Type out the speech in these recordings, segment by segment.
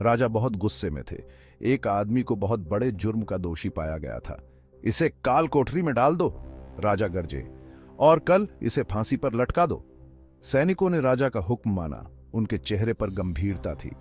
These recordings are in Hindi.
राजा बहुत गुस्से में थे। एक आदमी को बहुत बड़े जुर्म का दोषी पाया गया था। इसे काल कोठरी में डाल दो, राजा गरजे, और कल इसे फांसी पर लटका दो। सैनिकों ने राजा का हुक्म माना। उनके चेहरे पर गंभीरता थी,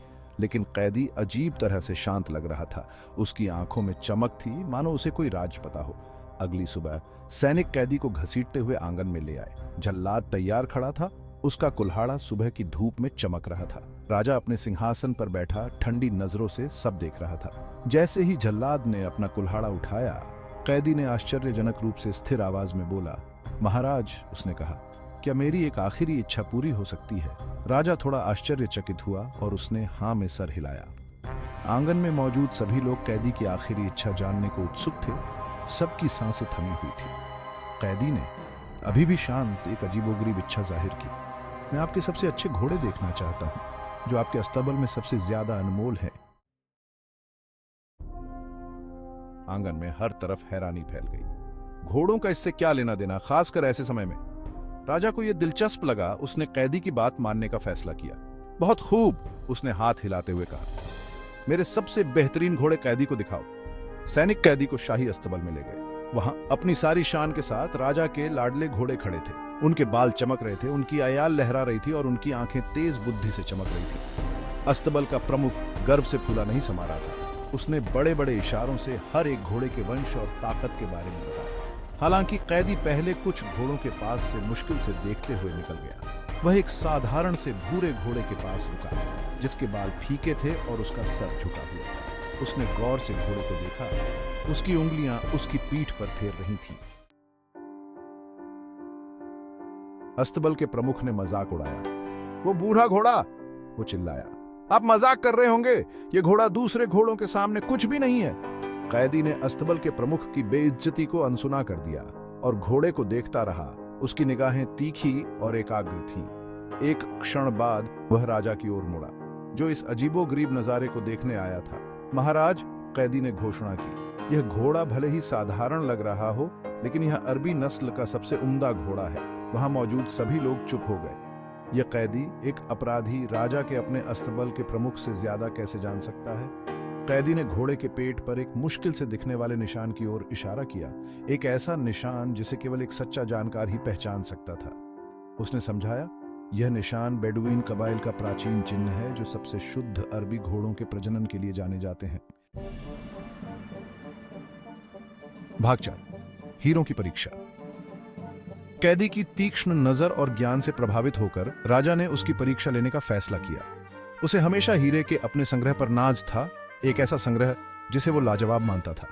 लेकिन कैदी अजीब तरह से शांत लग रहा था। उसकी आंखों में चमक थी, मानो उसे कोई राज पता हो। अगली सुबह सैनिक कैदी को घसीटते हुए आंगन में ले आए। जल्लाद तैयार खड़ा था, उसका कुल्हाड़ा सुबह की धूप में चमक रहा था। राजा अपने सिंहासन पर बैठा ठंडी नजरों से सब देख रहा था। जैसे ही जल्लाद ने अपना कुल्हाड़ा उठाया, कैदी ने आश्चर्यजनक रूप से स्थिर आवाज में बोला, महाराज, उसने कहा, क्या मेरी एक आखिरी इच्छा पूरी हो सकती है? राजा थोड़ा आश्चर्यचकित हुआ और उसने हाँ में सर हिलाया। आंगन में मौजूद सभी लोग कैदी की आखिरी इच्छा जानने को उत्सुक थे। सबकी सांसें थमी हुई थी। कैदी ने अभी भी शांत एक अजीबोगरीब इच्छा जाहिर की। मैं आपके सबसे अच्छे घोड़े देखना चाहता हूं, जो आपके अस्तबल में सबसे ज्यादा अनमोल है। आंगन में हर तरफ हैरानी फैल गई। घोड़ों का इससे क्या लेना देना, खासकर ऐसे समय में? राजा को यह दिलचस्प लगा। उसने कैदी की बात मानने का फैसला किया। बहुत खूब, उसने हाथ हिलाते हुए कहा, मेरे सबसे बेहतरीन घोड़े कैदी को दिखाओ। सैनिक कैदी को शाही अस्तबल में ले गए। वहां अपनी सारी शान के साथ राजा के लाडले घोड़े खड़े थे। उनके बाल चमक रहे थे, उनकी आयाल लहरा रही थी और उनकी आंखें तेज बुद्धि से चमक रही थी। अस्तबल का प्रमुख गर्व से फूला नहीं समा रहा था। उसने बड़े बड़े इशारों से हर एक घोड़े के वंश और ताकत के बारे में बताया। हालांकि कैदी पहले कुछ घोड़ों के पास से मुश्किल से देखते हुए निकल गया। वह एक साधारण से भूरे घोड़े के पास रुका, जिसके बाल फीके थे और उसका सर झुका हुआ था। उसने गौर से घोड़े को देखा। उसकी उंगलियां उसकी पीठ पर फेर रही थीं। अस्तबल के प्रमुख ने मजाक उड़ाया। वो बूढ़ा घोड़ा, वो चिल्लाया, आप मजाक कर रहे होंगे, ये घोड़ा दूसरे घोड़ों के सामने कुछ भी नहीं है। कैदी ने अस्तबल के प्रमुख की बेइज्जती को अनसुना कर दिया और घोड़े को देखता रहा। उसकी निगाहें तीखी और एकाग्र थीं। एक क्षण बाद वह राजा की ओर मुड़ा, जो इस अजीबोगरीब नजारे को देखने आया था। महाराज, कैदी ने घोषणा की, यह घोड़ा भले ही साधारण लग रहा हो, लेकिन यह अरबी नस्ल का सबसे उम्दा घोड़ा है। वहां मौजूद सभी लोग चुप हो गए। यह कैदी, एक अपराधी, राजा के अपने अस्तबल के प्रमुख से ज्यादा कैसे जान सकता है? कैदी ने घोड़े के पेट पर एक मुश्किल से दिखने वाले निशान की ओर इशारा किया। एक ऐसा निशान जिसे केवल एक सच्चा जानकार ही पहचान सकता था। उसने समझाया, यह निशान बेडुइन कबाइल का प्राचीन चिन्ह है, जो सबसे शुद्ध अरबी घोड़ों के प्रजनन के लिए जाने जाते हैं। भाग 4, हीरों की परीक्षा। कैदी की तीक्ष्ण नजर और ज्ञान से प्रभावित होकर राजा ने उसकी परीक्षा लेने का फैसला किया। उसे हमेशा हीरे के अपने संग्रह पर नाज था, एक ऐसा संग्रह जिसे वो लाजवाब मानता था।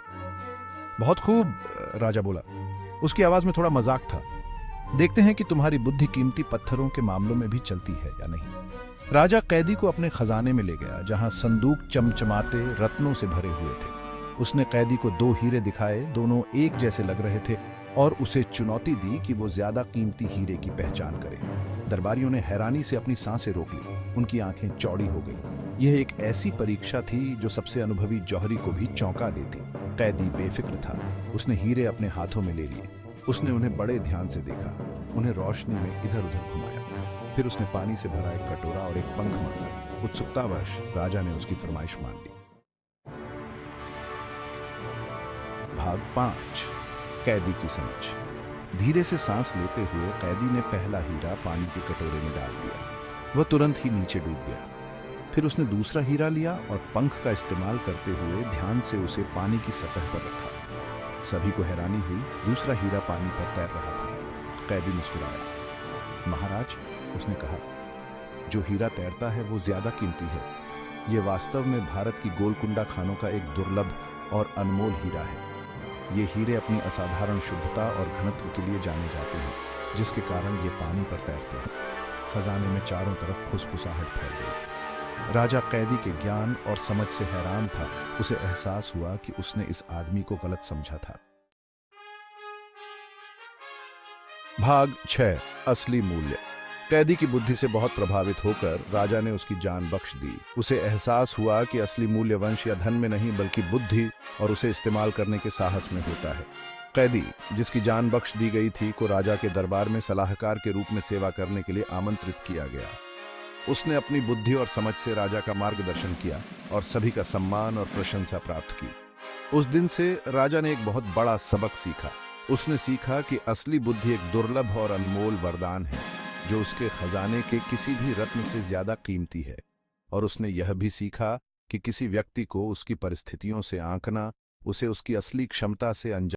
बहुत खूब, राजा बोला। उसकी आवाज में थोड़ा मजाक था। देखते हैं कि तुम्हारी बुद्धि कीमती पत्थरों के मामलों में भी चलती है या नहीं। राजा कैदी को अपने खजाने में ले गया, जहां संदूक चमचमाते रत्नों से भरे हुए थे। उसने कैदी को 2 हीरे दिखाए। दोनों एक जैसे लग रहे थे और उसे चुनौती दी कि वो ज्यादा कीमती हीरे की पहचान करे। दरबारियों ने हैरानी से अपनी सांसें रोक ली। उनकी आंखें चौड़ी हो गई। यह एक ऐसी परीक्षा थी जो सबसे अनुभवी जौहरी को भी चौंका देती। कैदी बेफिक्र था। उसने हीरे अपने हाथों में ले लिए। उसने उन्हें बड़े ध्यान से देखा, उन्हें रोशनी में इधर उधर घुमाया। फिर उसने पानी से भरा एक कटोरा और एक पंख मांगा। उत्सुकतावश राजा ने उसकी फरमाइश मान ली। भाग 5, कैदी की समझ। धीरे से सांस लेते हुए कैदी ने पहला हीरा पानी के कटोरे में डाल दिया। वह तुरंत ही नीचे डूब गया। फिर उसने दूसरा हीरा लिया और पंख का इस्तेमाल करते हुए ध्यान से उसे पानी की सतह पर रखा। सभी को हैरानी हुई, दूसरा हीरा पानी पर तैर रहा था। कैदी मुस्कुराया। महाराज, उसने कहा, जो हीरा तैरता है वो ज्यादा कीमती है। ये वास्तव में भारत की गोलकुंडा खानों का एक दुर्लभ और अनमोल हीरा है। ये हीरे अपनी असाधारण शुद्धता और घनत्व के लिए जाने जाते हैं, जिसके कारण ये पानी पर तैरते हैं। खजाने में चारों तरफ फुसफुसाहट फैल गई। राजा कैदी के ज्ञान और समझ से हैरान था। उसे एहसास हुआ कि उसने इस आदमी को गलत समझा था। भाग 6, असली मूल्य। कैदी की बुद्धि से बहुत प्रभावित होकर राजा ने उसकी जान बख्श दी। उसे एहसास हुआ कि असली मूल्य वंश या धन में नहीं, बल्कि बुद्धि और उसे इस्तेमाल करने के साहस में होता है। कैदी, जिसकी जान बख्श दी गई थी, को राजा के दरबार में सलाहकार के रूप में सेवा करने के लिए आमंत्रित किया गया। उसने अपनी बुद्धि और समझ से राजा का मार्गदर्शन किया और सभी का सम्मान और प्रशंसा प्राप्त की। उस दिन से राजा ने एक बहुत बड़ा सबक सीखा। उसने सीखा कि असली बुद्धि एक दुर्लभ और अनमोल वरदान है जो उसके खजाने के किसी भी रत्न से ज्यादा कीमती है। और उसने यह भी सीखा कि किसी व्यक्ति को उसकी परिस्थितियों से आंकना उसे उसकी असली क्षमता से